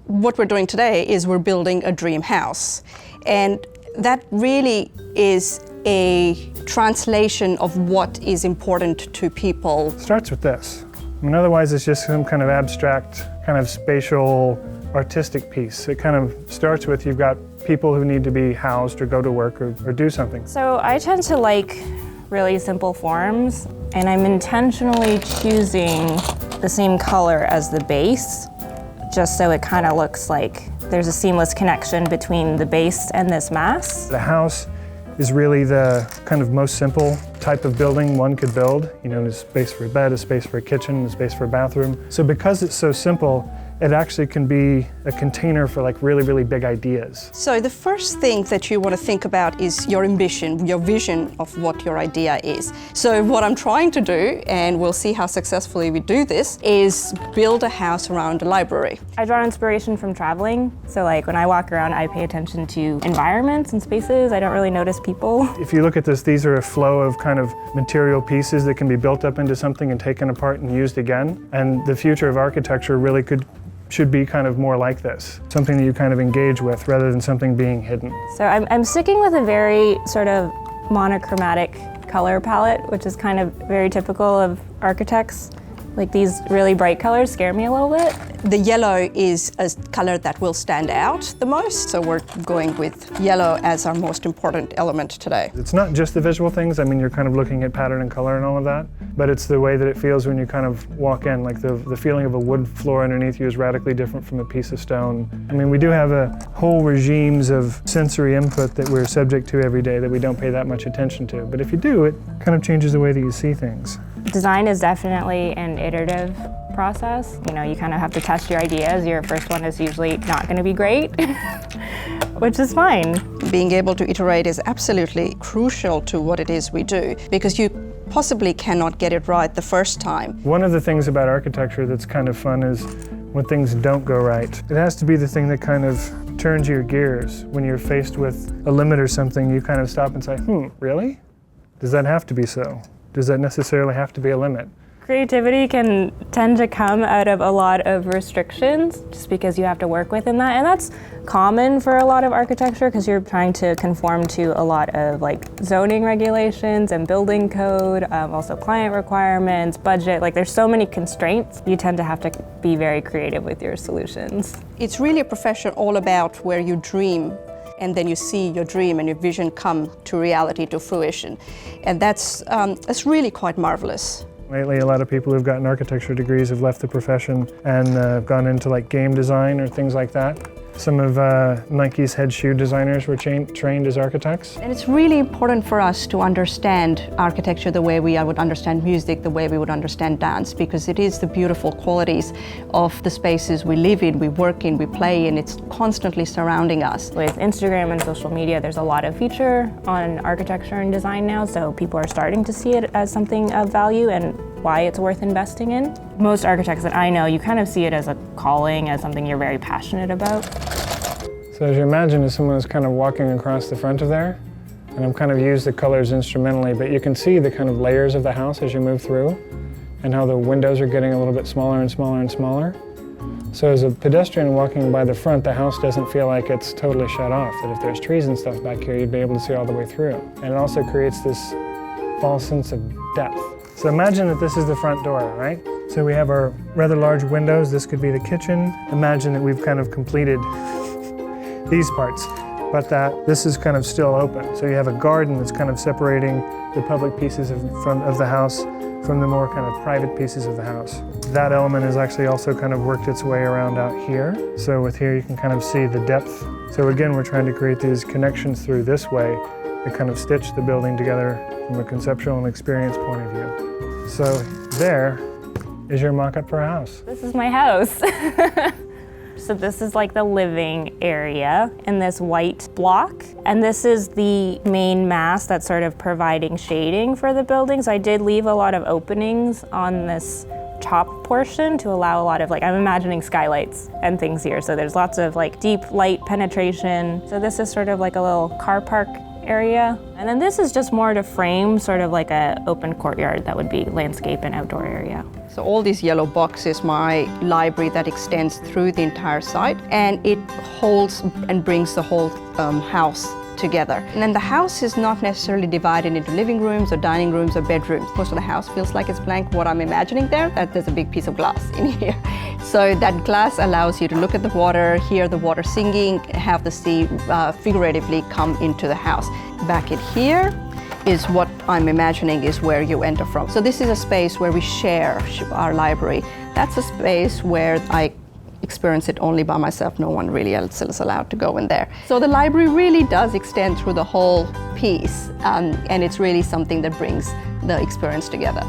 what we're doing today is we're building a dream house. And that really is a translation of what is important to people. It starts with this. I mean, otherwise it's just some kind of abstract, kind of spatial, artistic piece. It kind of starts with you've got people who need to be housed or go to work or do something. So I tend to like really simple forms, and I'm intentionally choosing the same color as the base, just so it kind of looks like there's a seamless connection between the base and this mass. The house is really the kind of most simple type of building one could build. You know, there's space for a bed, a space for a kitchen, a space for a bathroom. So because it's so simple, it actually can be a container for like really, really big ideas. So the first thing that you want to think about is your ambition, your vision of what your idea is. So what I'm trying to do, and we'll see how successfully we do this, is build a house around a library. I draw inspiration from traveling. So like when I walk around, I pay attention to environments and spaces. I don't really notice people. If you look at this, these are a flow of kind of material pieces that can be built up into something and taken apart and used again. And the future of architecture really should be kind of more like this, something that you kind of engage with rather than something being hidden. So I'm sticking with a very sort of monochromatic color palette, which is kind of very typical of architects. Like these really bright colors scare me a little bit. The yellow is a color that will stand out the most, so we're going with yellow as our most important element today. It's not just the visual things. I mean, you're kind of looking at pattern and color and all of that, but it's the way that it feels when you kind of walk in. Like the feeling of a wood floor underneath you is radically different from a piece of stone. I mean, we do have a whole regimes of sensory input that we're subject to every day that we don't pay that much attention to. But if you do, it kind of changes the way that you see things. Design is definitely an iterative process. You know, you kind of have to test your ideas. Your first one is usually not going to be great, which is fine. Being able to iterate is absolutely crucial to what it is we do, because you possibly cannot get it right the first time. One of the things about architecture that's kind of fun is when things don't go right. It has to be the thing that kind of turns your gears. When you're faced with a limit or something, you kind of stop and say, really? Does that have to be so? Does that necessarily have to be a limit? Creativity can tend to come out of a lot of restrictions just because you have to work within that. And that's common for a lot of architecture because you're trying to conform to a lot of like zoning regulations and building code, also client requirements, budget. Like there's so many constraints. You tend to have to be very creative with your solutions. It's really a profession all about where you dream, and then you see your dream and your vision come to reality, to fruition. And that's really quite marvelous. Lately, a lot of people who've gotten architecture degrees have left the profession and gone into like game design or things like that. Some of Nike's head shoe designers were trained as architects. And it's really important for us to understand architecture the way we would understand music, the way we would understand dance, because it is the beautiful qualities of the spaces we live in, we work in, we play in. It's constantly surrounding us. With Instagram and social media, there's a lot of feature on architecture and design now, so people are starting to see it as something of value and why it's worth investing in. Most architects that I know, you kind of see it as a calling, as something you're very passionate about. So as you imagine, as someone is kind of walking across the front of there, and I've kind of used the colors instrumentally, but you can see the kind of layers of the house as you move through, and how the windows are getting a little bit smaller and smaller and smaller. So as a pedestrian walking by the front, the house doesn't feel like it's totally shut off, that if there's trees and stuff back here, you'd be able to see all the way through. And it also creates this false sense of depth. So imagine that this is the front door, right? So we have our rather large windows. This could be the kitchen. Imagine that we've kind of completed these parts, but that this is kind of still open. So you have a garden that's kind of separating the public pieces of the house from the more kind of private pieces of the house. That element has actually also kind of worked its way around out here. So with here you can kind of see the depth. So again, we're trying to create these connections through this way that kind of stitch the building together from a conceptual and experience point of view. So there is your mock-up for a house. This is my house. So this is like the living area in this white block. And this is the main mass that's sort of providing shading for the building. So I did leave a lot of openings on this top portion to allow a lot of, like, I'm imagining skylights and things here. So there's lots of like deep light penetration. So this is sort of like a little car park area. And then this is just more to frame sort of like a open courtyard that would be landscape and outdoor area. So all these yellow boxes, my library that extends through the entire site, and it holds and brings the whole house together. And then the house is not necessarily divided into living rooms or dining rooms or bedrooms. Most of the house feels like it's blank. What I'm imagining there, that there's a big piece of glass in here. So that glass allows you to look at the water, hear the water singing, have the sea figuratively come into the house. Back in here is what I'm imagining is where you enter from. So this is a space where we share our library. That's a space where I experience it only by myself. No one really else is allowed to go in there. So the library really does extend through the whole piece, and it's really something that brings the experience together.